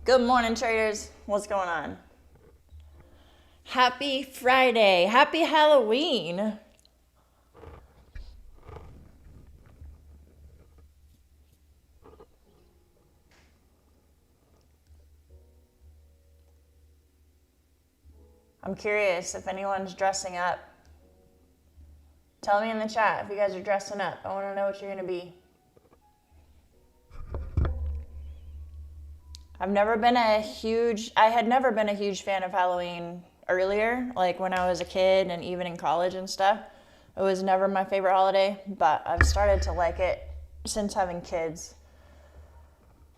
Good morning, traders. What's going on? Happy Friday. Happy Halloween. I'm curious if anyone's dressing up. Tell me in the chat if you guys are dressing up. I want to know what you're going to be. I had never been a huge fan of Halloween earlier, like when I was a kid and even in college and stuff. It was never my favorite holiday, but I've started to like it since having kids.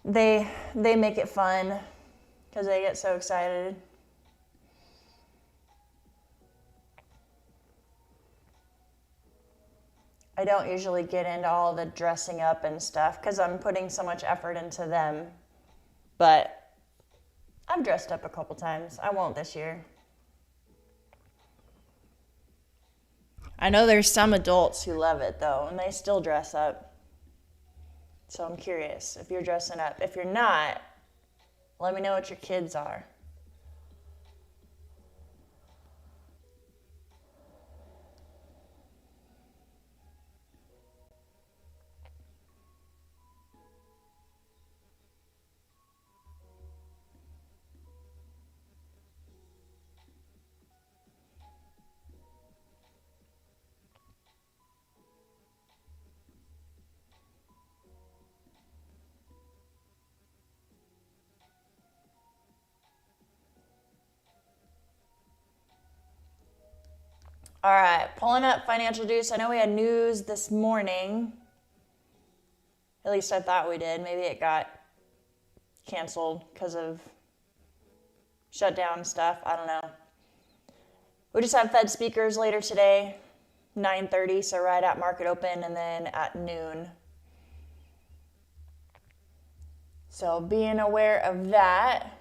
They make it fun because they get so excited. I don't usually get into all the dressing up and stuff because I'm putting so much effort into them. But I've dressed up a couple times. I won't this year. I know there's some adults who love it though, and they still dress up. So I'm curious if you're dressing up. If you're not, let me know what your kids are. All right, pulling up Financial Juice. I know we had news this morning. At least I thought we did. Maybe it got canceled because of shutdown stuff. I don't know. We just have Fed speakers later today, 9:30, so right at market open, and then at noon. So being aware of that.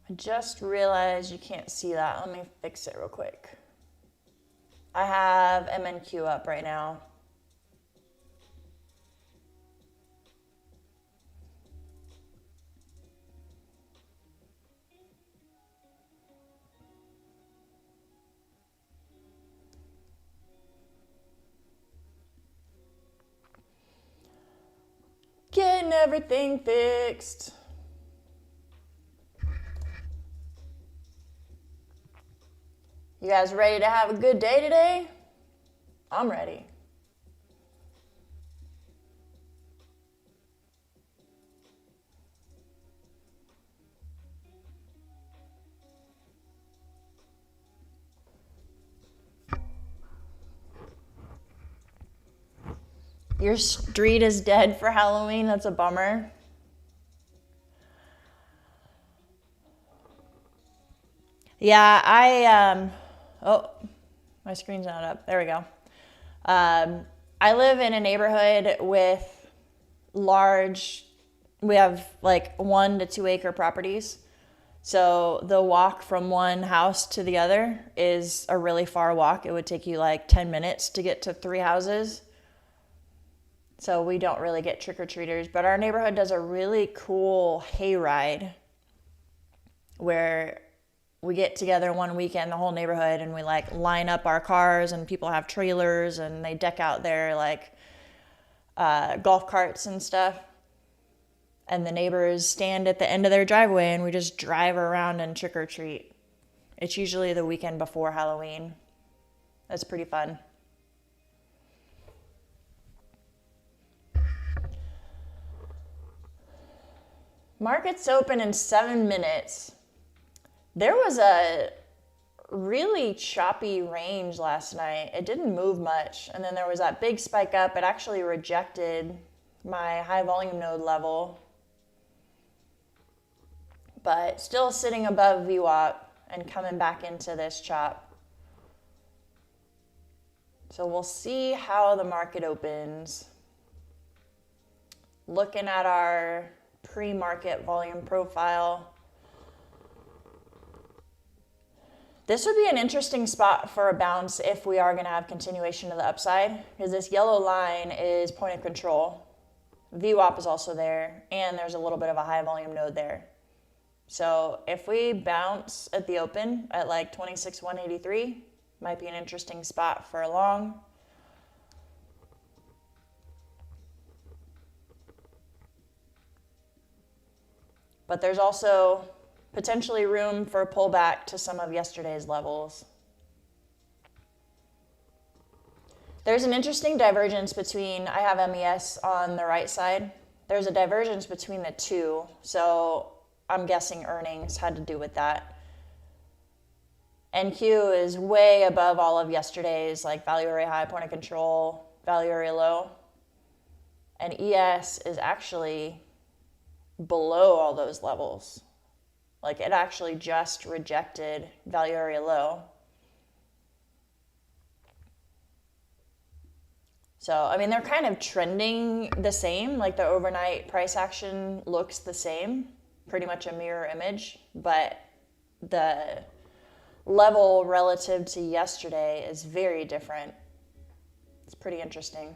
I just realized you can't see that. Let me fix it real quick. I have MNQ up right now. Getting everything fixed. You guys ready to have a good day today? I'm ready. Your street is dead for Halloween. That's a bummer. Yeah, oh, my screen's not up. There we go. I live in a neighborhood with we have like 1 to 2 acre properties. So the walk from one house to the other is a really far walk. It would take you like 10 minutes to get to 3 houses. So we don't really get trick-or-treaters, but our neighborhood does a really cool hayride where we get together one weekend, the whole neighborhood, and we like line up our cars, and people have trailers, and they deck out their like golf carts and stuff. And the neighbors stand at the end of their driveway, and we just drive around and trick-or-treat. It's usually the weekend before Halloween. That's pretty fun. Market's open in 7 minutes. There was a really choppy range last night. It didn't move much. And then there was that big spike up. It actually rejected my high volume node level. But still sitting above VWAP and coming back into this chop. So we'll see how the market opens. Looking at our pre-market volume profile. This would be an interesting spot for a bounce if we are going to have continuation to the upside, because this yellow line is point of control. VWAP is also there, and there's a little bit of a high volume node there. So if we bounce at the open at like 26,183, might be an interesting spot for a long. But there's also potentially room for a pullback to some of yesterday's levels. There's an interesting divergence between, I have MES on the right side. There's a divergence between the two, so I'm guessing earnings had to do with that. NQ is way above all of yesterday's, like value area high, point of control, value area low. And ES is actually below all those levels. Like it actually just rejected value area low. So, I mean, they're kind of trending the same. Like the overnight price action looks the same, pretty much a mirror image, but the level relative to yesterday is very different. It's pretty interesting.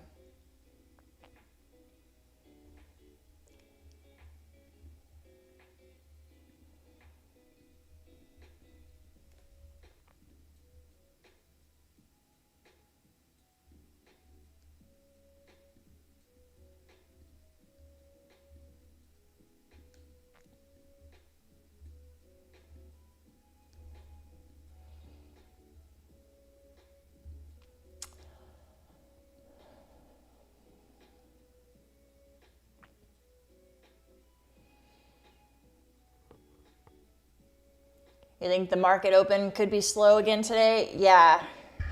You think the market open could be slow again today? Yeah,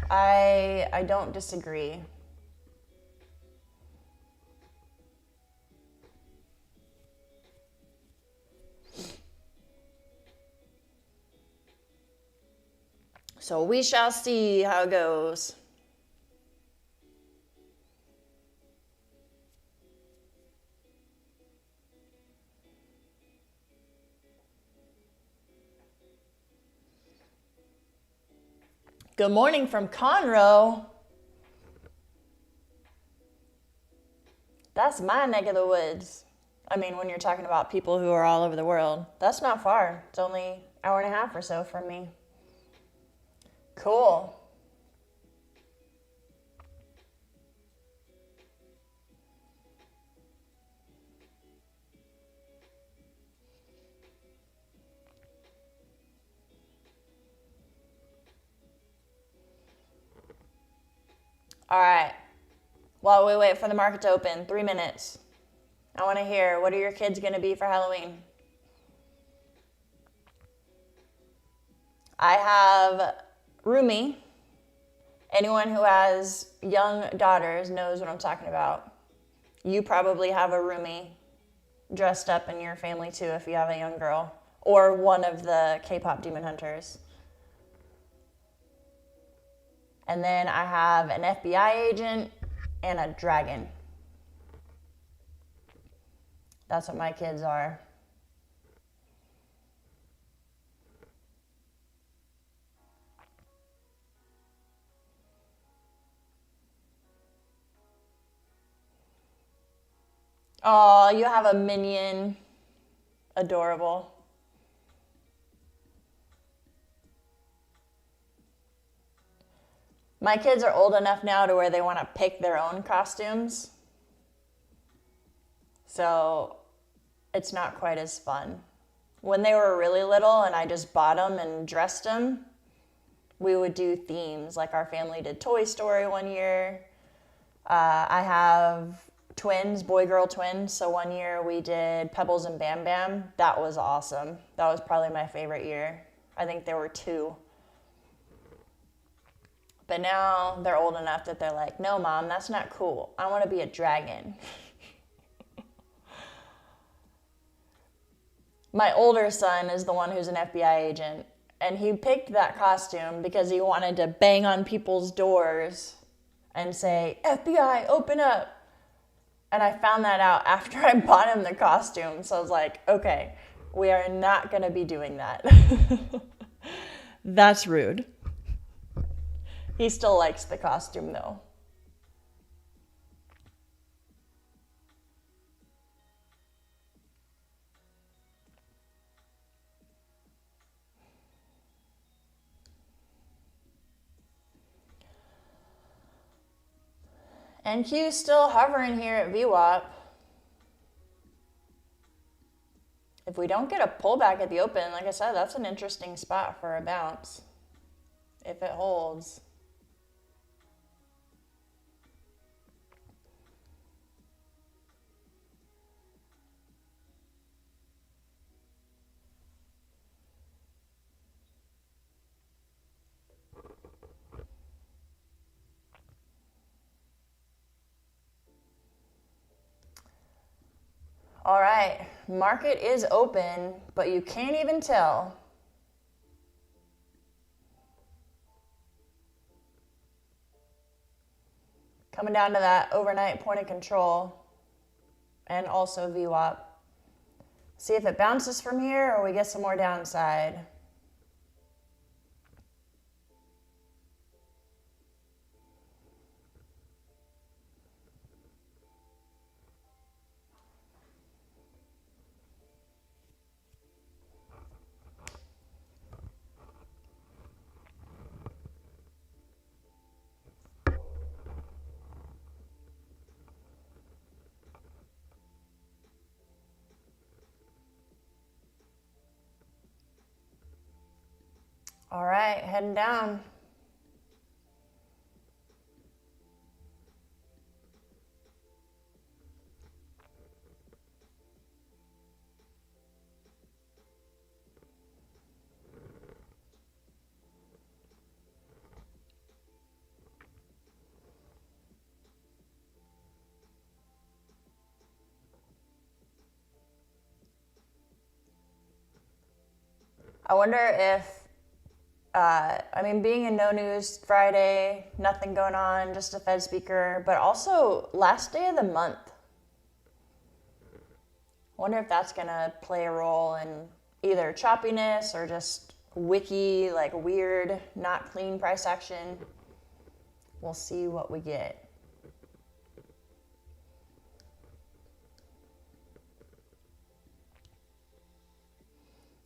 I don't disagree. So we shall see how it goes. Good morning from Conroe. That's my neck of the woods. I mean, when you're talking about people who are all over the world, that's not far. It's only an hour and a half or so from me. Cool. All right. While we wait for the market to open, 3 minutes. I want to hear, what are your kids going to be for Halloween? I have Rumi. Anyone who has young daughters knows what I'm talking about. You probably have a Rumi dressed up in your family too if you have a young girl, or one of the K-pop demon hunters. And then I have an FBI agent and a dragon. That's what my kids are. Oh, you have a minion. Adorable. My kids are old enough now to where they want to pick their own costumes. So it's not quite as fun. When they were really little and I just bought them and dressed them, we would do themes. Like our family did Toy Story one year. I have twins, boy-girl twins. So one year we did Pebbles and Bam Bam. That was awesome. That was probably my favorite year. I think there were 2. But now they're old enough that they're like, no, Mom, that's not cool. I want to be a dragon. My older son is the one who's an FBI agent, and he picked that costume because he wanted to bang on people's doors and say, FBI, open up. And I found that out after I bought him the costume. So I was like, okay, we are not going to be doing that. That's rude. He still likes the costume though. NQ still hovering here at VWAP. If we don't get a pullback at the open, like I said, that's an interesting spot for a bounce if it holds. All right, market is open, but you can't even tell. Coming down to that overnight point of control and also VWAP. See if it bounces from here or we get some more downside. All right, heading down. I wonder if, I mean, being a no news Friday, nothing going on, just a Fed speaker, but also last day of the month. I wonder if that's going to play a role in either choppiness or just wiki, like weird, not clean price action. We'll see what we get.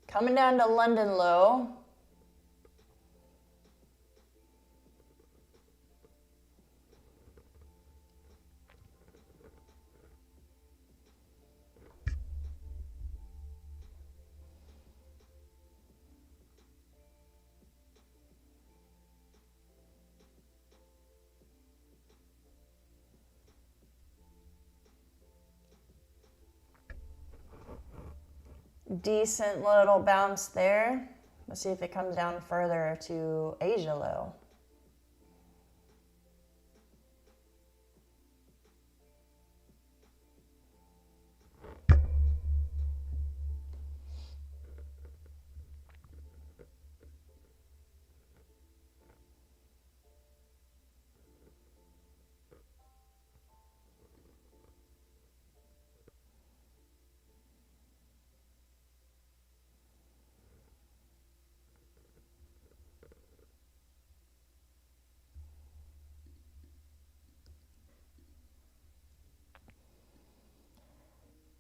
Coming down to London low. Decent little bounce there. Let's see if it comes down further to Asia low.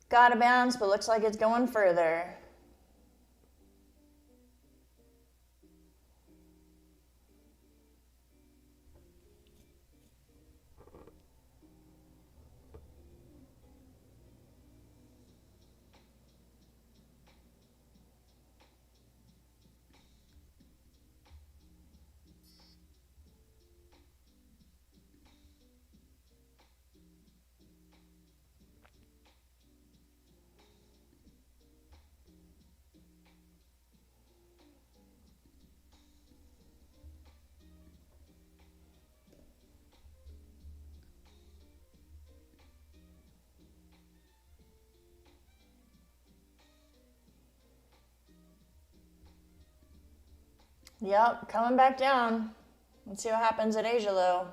Got a bounce, but looks like it's going further. Yep, coming back down. Let's see what happens at Asia low.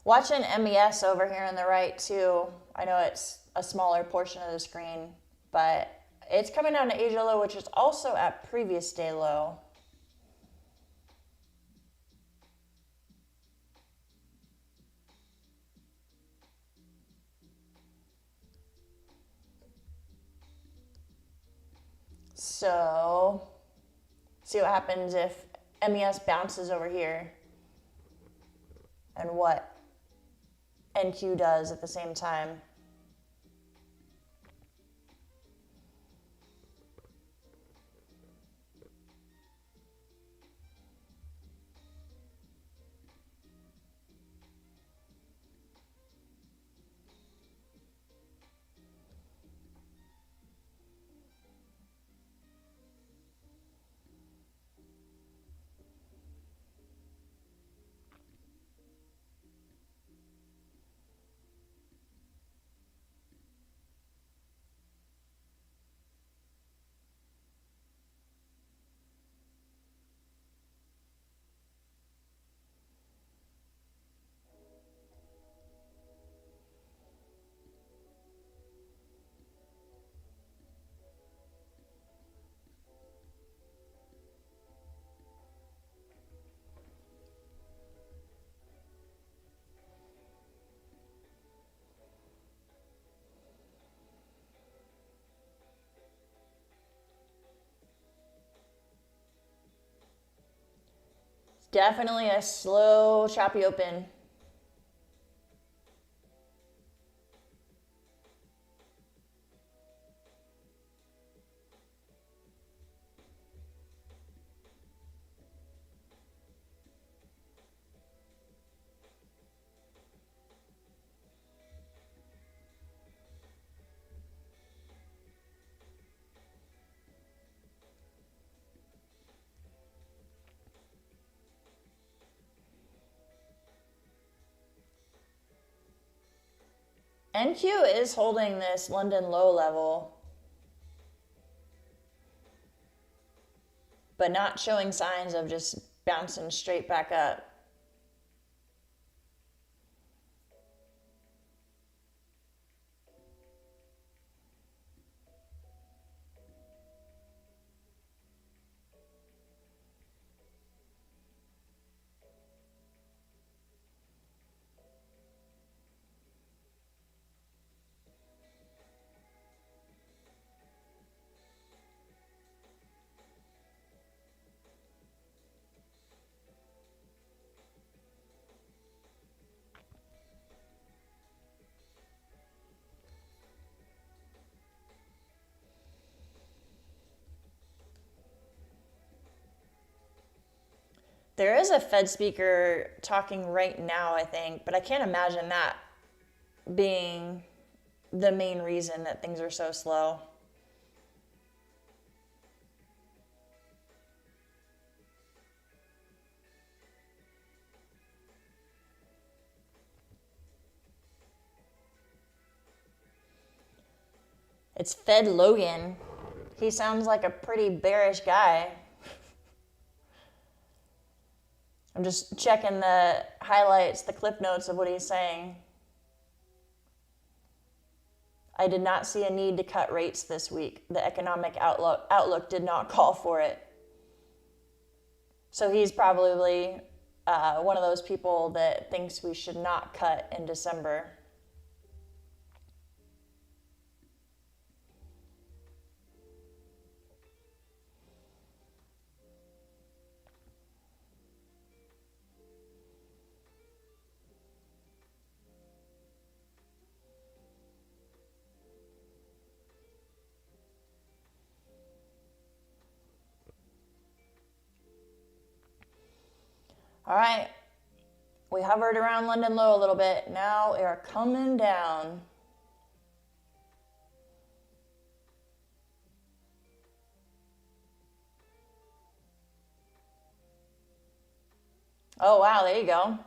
Watching MES over here on the right too. I know it's a smaller portion of the screen, but it's coming down to Asia low, which is also at previous day low. So, see what happens if MES bounces over here and what NQ does at the same time. Definitely a slow, choppy open. NQ is holding this London low level, but not showing signs of just bouncing straight back up. There is a Fed speaker talking right now, I think, but I can't imagine that being the main reason that things are so slow. It's Fed Logan. He sounds like a pretty bearish guy. I'm just checking the highlights, the clip notes of what he's saying. I did not see a need to cut rates this week. The economic outlook did not call for it. So he's probably one of those people that thinks we should not cut in December. All right, we hovered around London low a little bit. Now we are coming down. Oh, wow, there you go.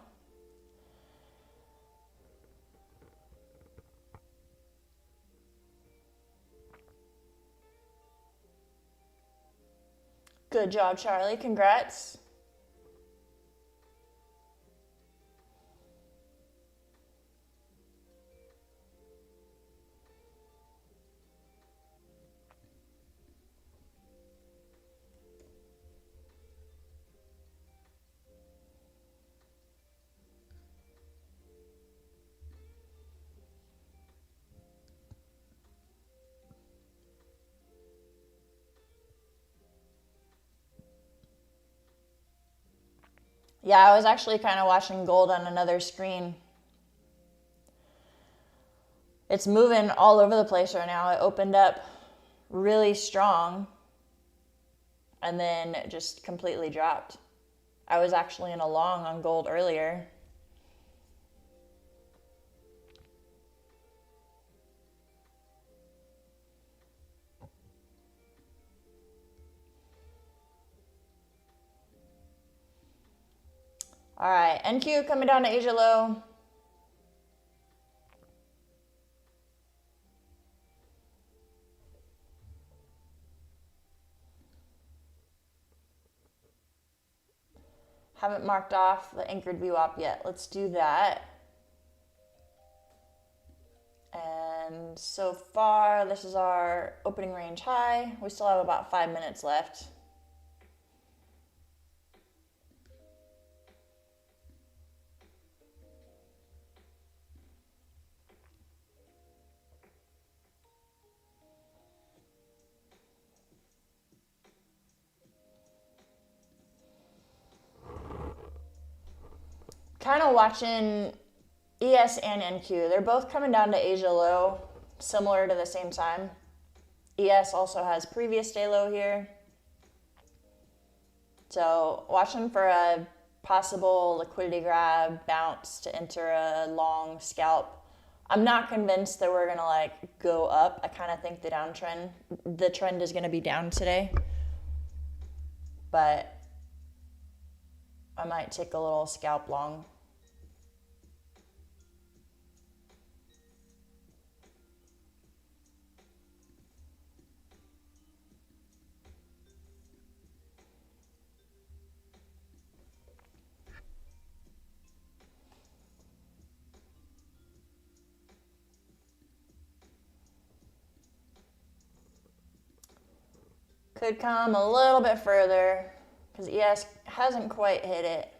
Good job, Charlie. Congrats. Yeah, I was actually kind of watching gold on another screen. It's moving all over the place right now. It opened up really strong and then it just completely dropped. I was actually in a long on gold earlier. All right, NQ coming down to Asia low. Haven't marked off the anchored VWAP yet. Let's do that. And so far, this is our opening range high. We still have about 5 minutes left. Kind of watching ES and NQ. They're both coming down to Asia low, similar to the same time. ES also has previous day low here. So watching for a possible liquidity grab, bounce to enter a long scalp. I'm not convinced that we're gonna like go up. I kind of think the trend is gonna be down today. But I might take a little scalp long. Could come a little bit further because ES hasn't quite hit it.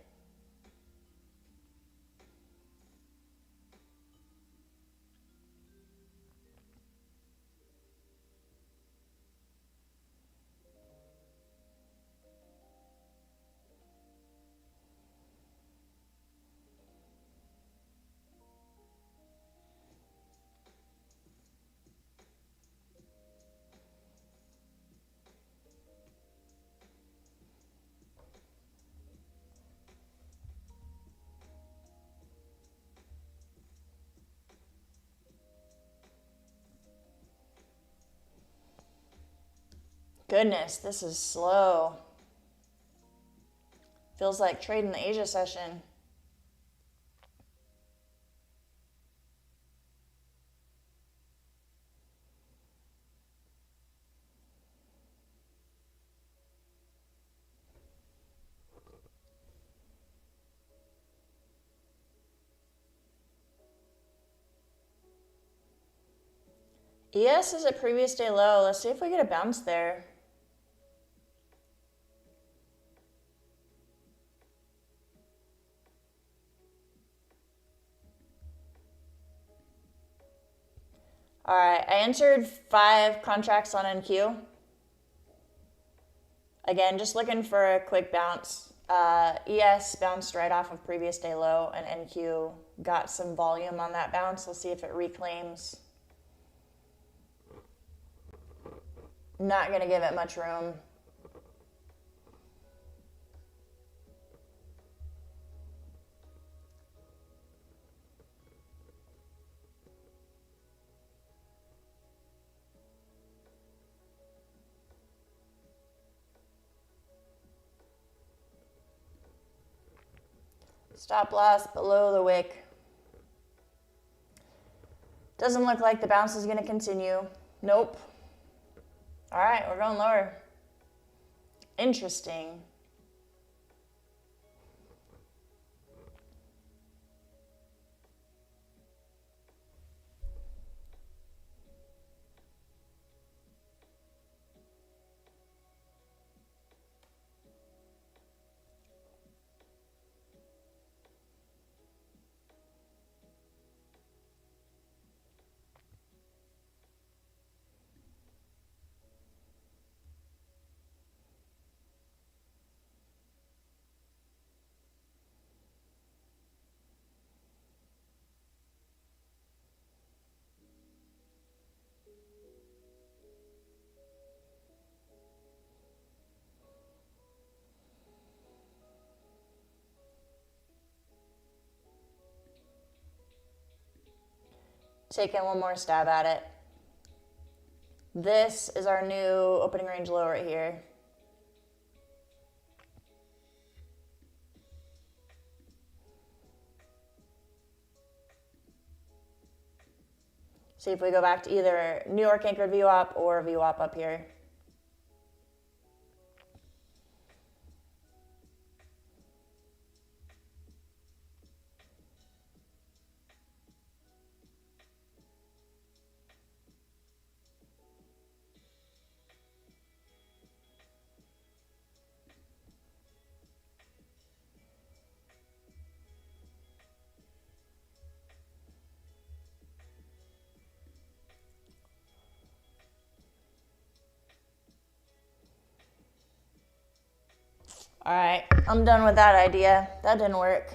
Goodness, this is slow. Feels like trading the Asia session. ES is at previous day low. Let's see if we get a bounce there. All right, I entered 5 contracts on NQ. Again, just looking for a quick bounce. ES bounced right off of previous day low, and NQ got some volume on that bounce. Let's see if it reclaims. Not going to give it much room. Stop loss below the wick. Doesn't look like the bounce is going to continue. Nope. All right, we're going lower. Interesting. taking one more stab at it. This is our new opening range low right here. See if we go back to either New York anchored VWAP or VWAP up here. All right, I'm done with that idea. That didn't work.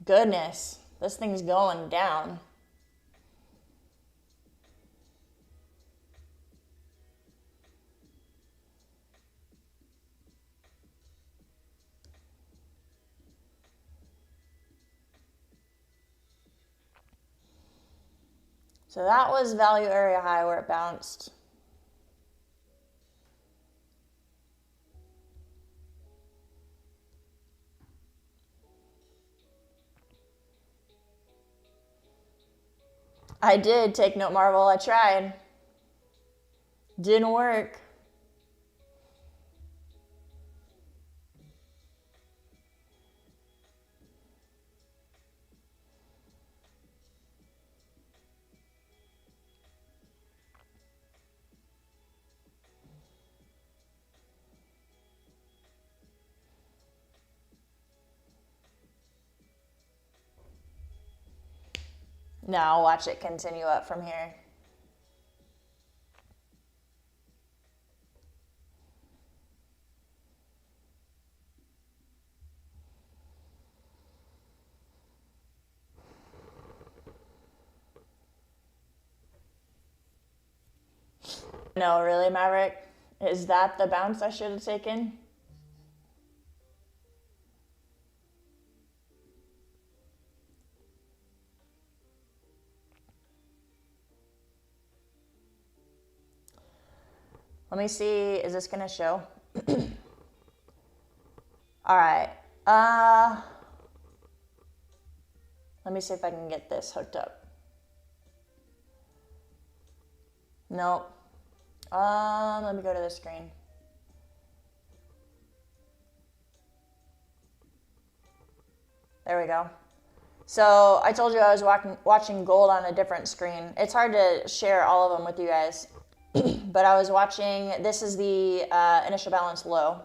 Goodness, this thing's going down. So that was value area high where it bounced. I did take note, Marvel. I tried. Didn't work. Now watch it continue up from here. No, really, Maverick? Is that the bounce I should have taken? Let me see, is this gonna show? All right, let me see if I can get this hooked up. Nope. Let me go to the screen. There we go. So I told you I was watching gold on a different screen. It's hard to share all of them with you guys. But I was watching, this is the initial balance low.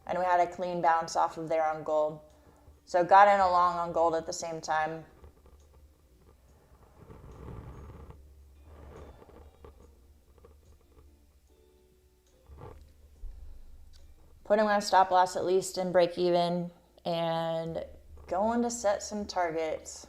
And we had a clean bounce off of there on gold. So got in a long on gold at the same time. Putting my stop loss at least in break even and going to set some targets.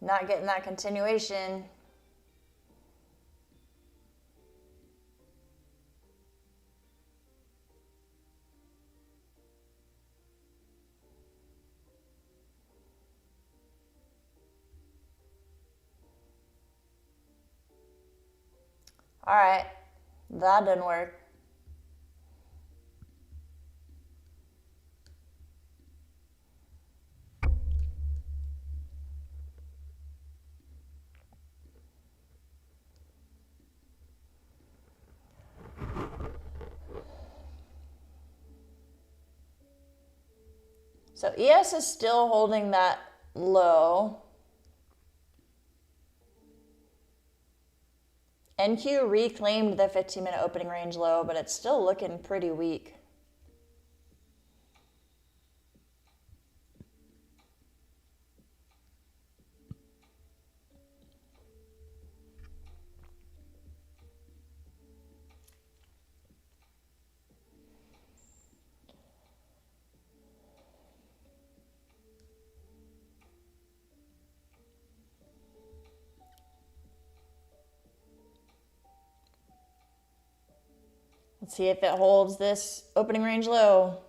Not getting that continuation. All right, that didn't work. So ES is still holding that low. NQ reclaimed the 15-minute opening range low, but it's still looking pretty weak. Let's see if it holds this opening range low.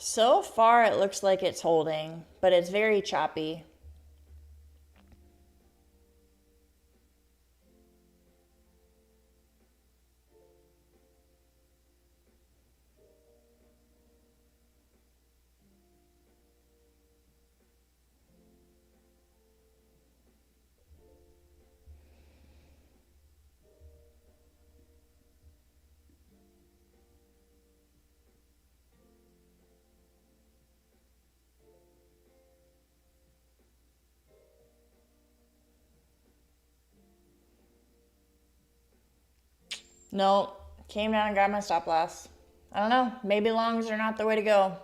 So far, it looks like it's holding, but it's very choppy. No, came down and grabbed my stop loss. I don't know, maybe longs are not the way to go.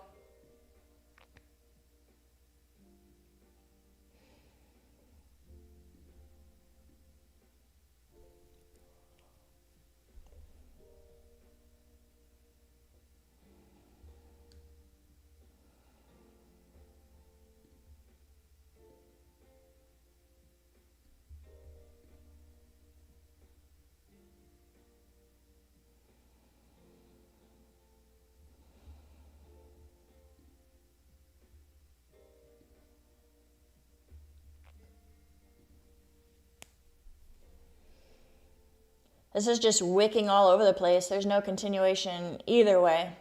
This is just wicking all over the place. There's no continuation either way.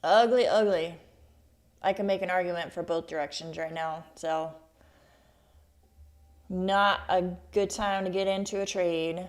Ugly, ugly. I can make an argument for both directions right now. So, not a good time to get into a trade.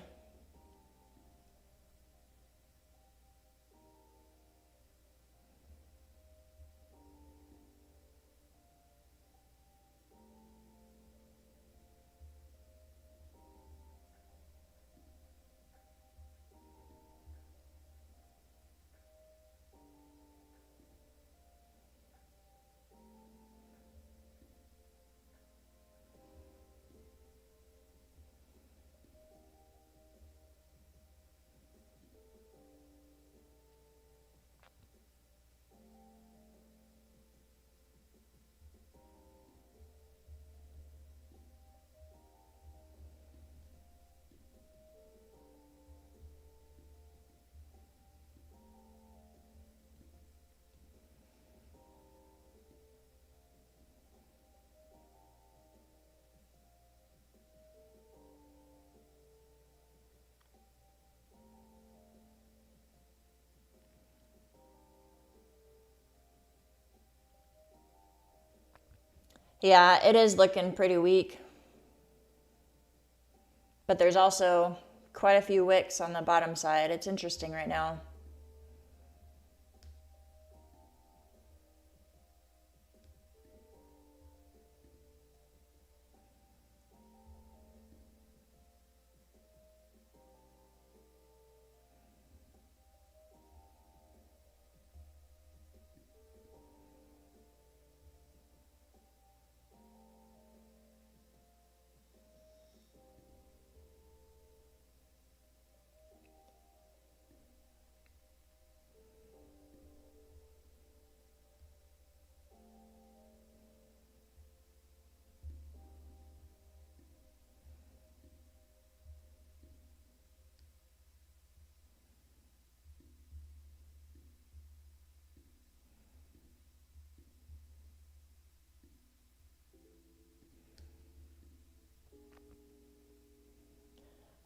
Yeah, it is looking pretty weak. But there's also quite a few wicks on the bottom side. It's interesting right now.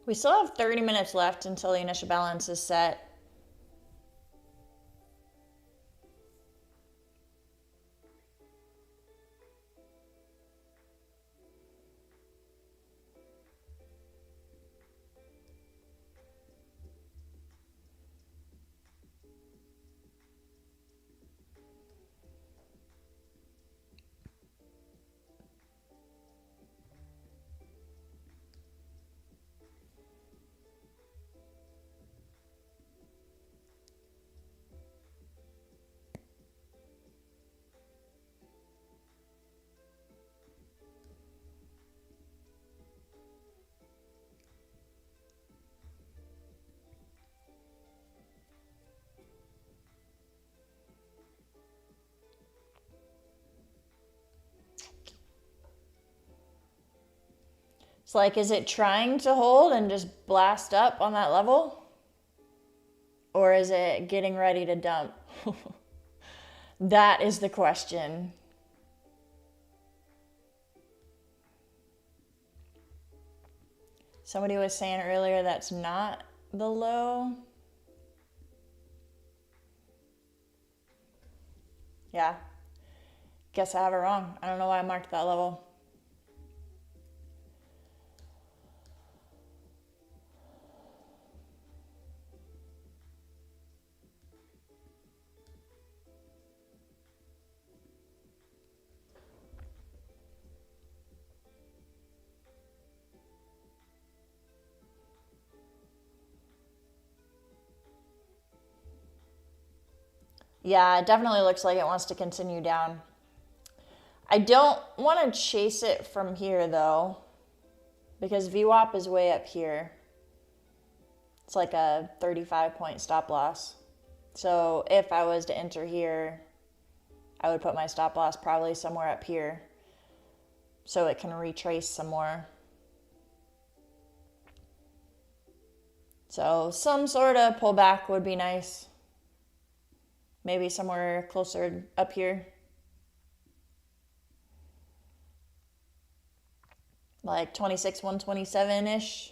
We still have 30 minutes left until the initial balance is set. It's like, is it trying to hold and just blast up on that level? Or is it getting ready to dump? That is the question. Somebody was saying earlier that's not the low. Yeah. Guess I have it wrong. I don't know why I marked that level. Yeah, it definitely looks like it wants to continue down. I don't want to chase it from here though, because VWAP is way up here. It's like a 35-point stop loss. So if I was to enter here, I would put my stop loss probably somewhere up here so it can retrace some more. So some sort of pullback would be nice. Maybe somewhere closer up here. Like 26, 127-ish.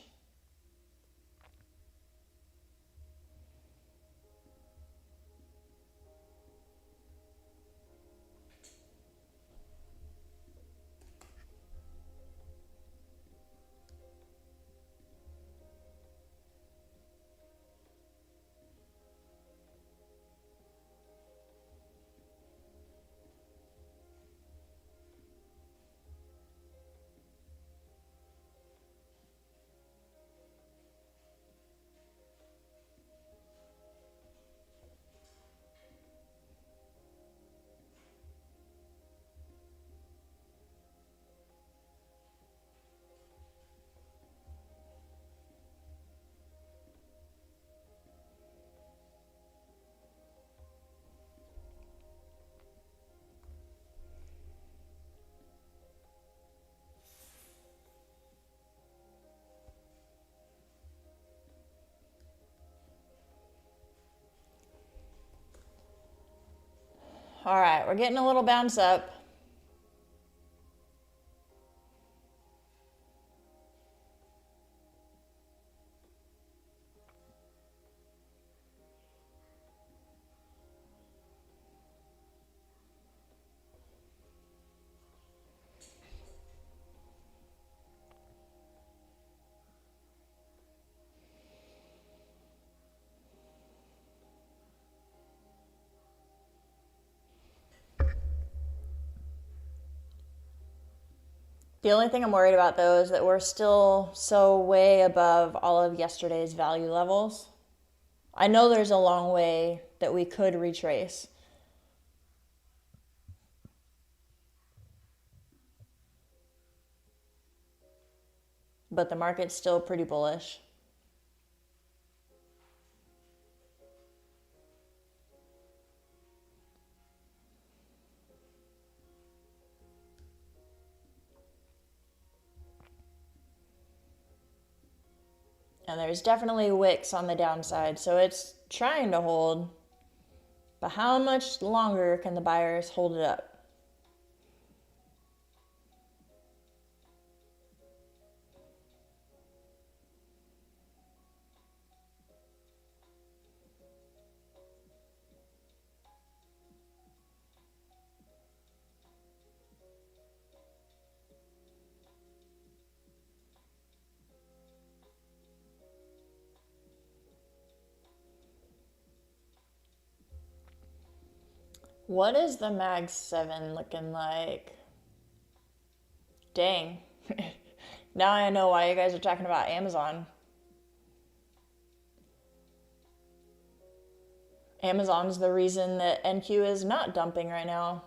All right, we're getting a little bounce up. The only thing I'm worried about, though, is that we're still so way above all of yesterday's value levels. I know there's a long way that we could retrace. But the market's still pretty bullish. And there's definitely wicks on the downside, so it's trying to hold. But how much longer can the buyers hold it up? What is the Mag 7 looking like? Dang. Now I know why you guys are talking about Amazon. Amazon's the reason that NQ is not dumping right now.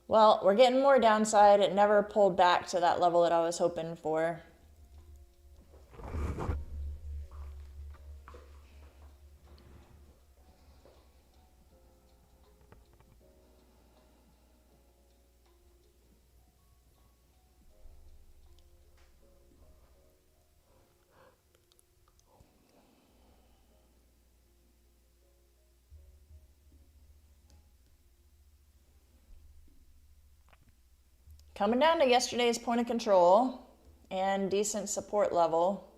Well, we're getting more downside. It never pulled back to that level that I was hoping for. Coming down to yesterday's point of control and decent support level.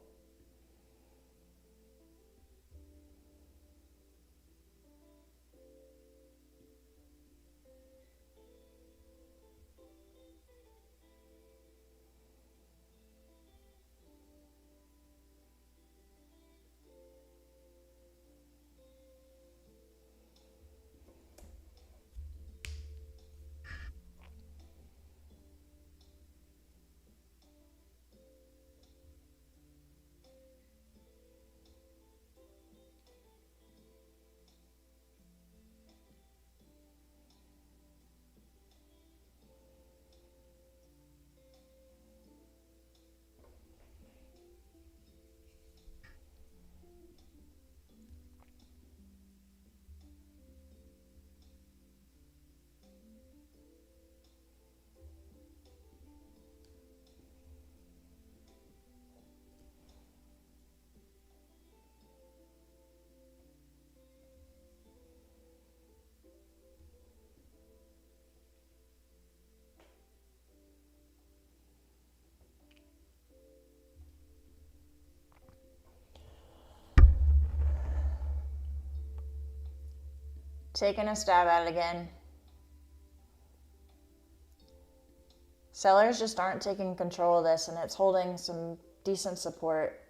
Taking a stab at it again. Sellers just aren't taking control of this, and it's holding some decent support.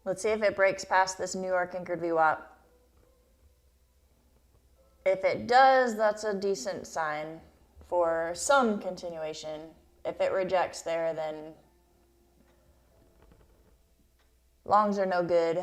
Let's see if it breaks past this New York anchored VWAP. If it does, that's a decent sign for some continuation. If it rejects there, then longs are no good.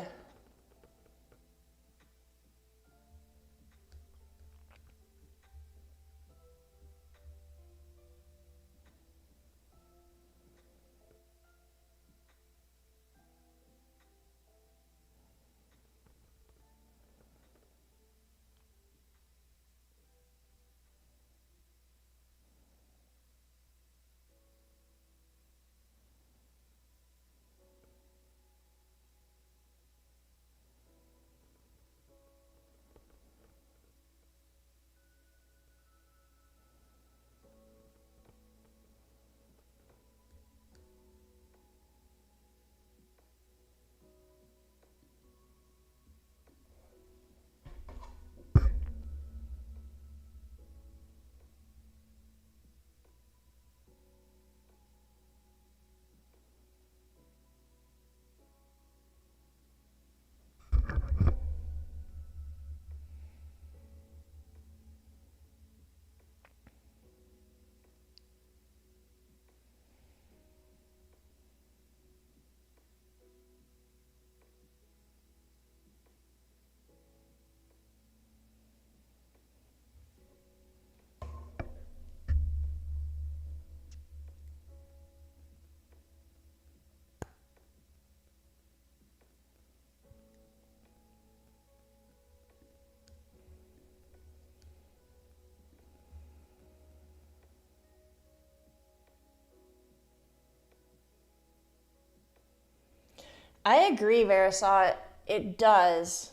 I agree, Verisot. It does.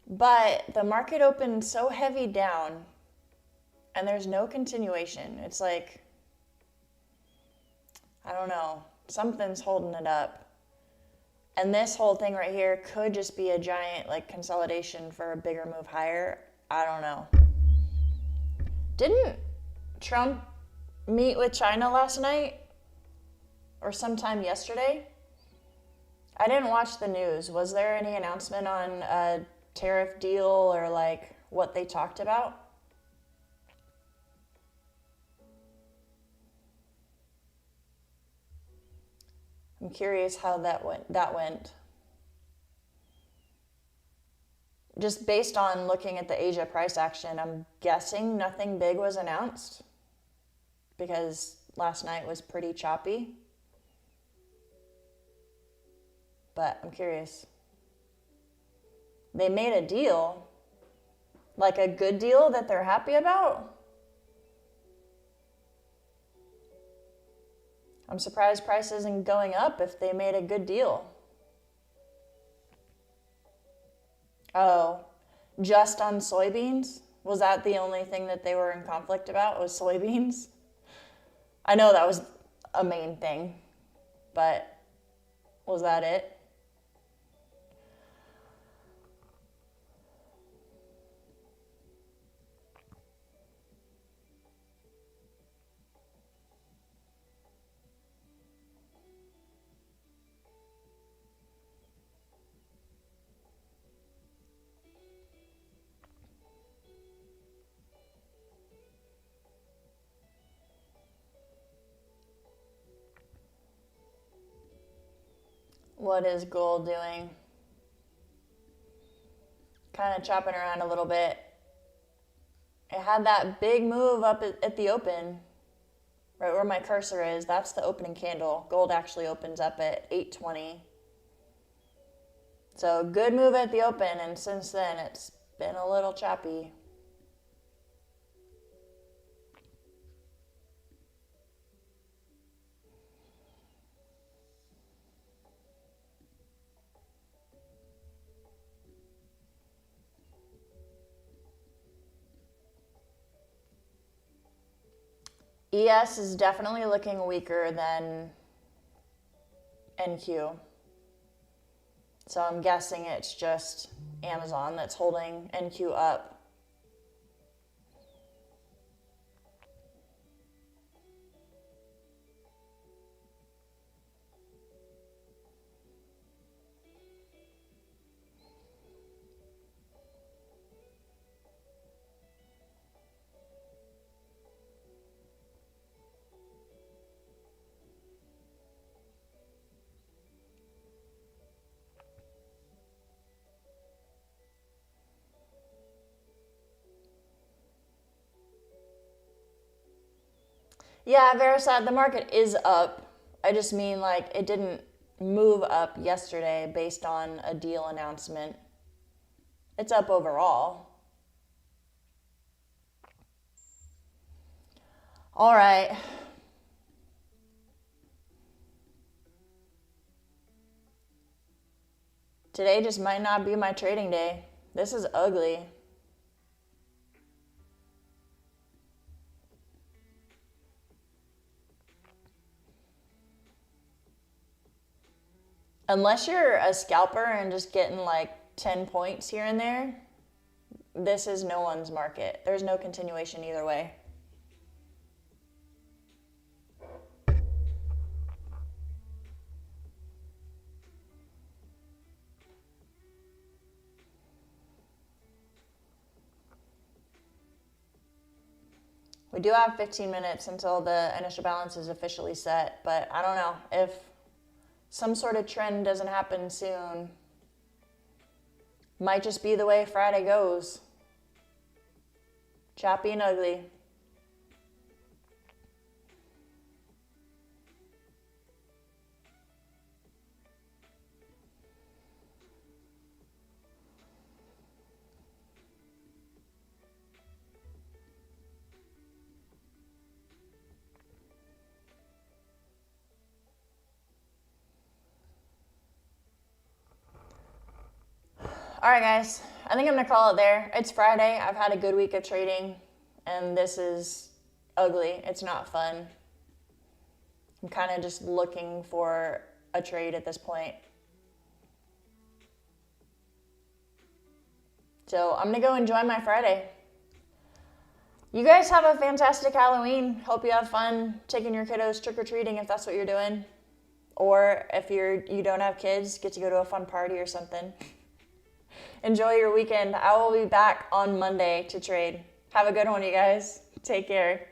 But the market opened so heavy down and there's no continuation. It's like, I don't know, something's holding it up. And this whole thing right here could just be a giant like consolidation for a bigger move higher. I don't know. Didn't Trump meet with China last night or sometime yesterday? I didn't watch the news. Was there any announcement on a tariff deal or like what they talked about? I'm curious how that went. Just based on looking at the Asia price action, I'm guessing nothing big was announced because last night was pretty choppy. But I'm curious. They made a deal, like a good deal that they're happy about. I'm surprised price isn't going up if they made a good deal. Oh, just on soybeans? Was that the only thing that they were in conflict about, was soybeans? I know that was a main thing, but was that it? What is gold doing? Kind of chopping around a little bit. It had that big move up at the open, right where my cursor is. That's the opening candle. Gold actually opens up at 820. So good move at the open, and since then it's been a little choppy. ES is definitely looking weaker than NQ. So I'm guessing it's just Amazon that's holding NQ up. Yeah, Verisat, the market is up. I just mean like it didn't move up yesterday based on a deal announcement. It's up overall. All right. Today just might not be my trading day. This is ugly. Unless you're a scalper and just getting like 10 points here and there, this is no one's market. There's no continuation either way. We do have 15 minutes until the initial balance is officially set, but I don't know. If some sort of trend doesn't happen soon, might just be the way Friday goes. Choppy and ugly. All right, guys, I think I'm gonna call it there. It's Friday. I've had a good week of trading, and this is ugly. It's not fun. I'm kind of just looking for a trade at this point. So I'm gonna go enjoy my Friday. You guys have a fantastic Halloween. Hope you have fun taking your kiddos trick-or-treating if that's what you're doing. Or if you don't have kids, get to go to a fun party or something. Enjoy your weekend. I will be back on Monday to trade. Have a good one, you guys. Take care.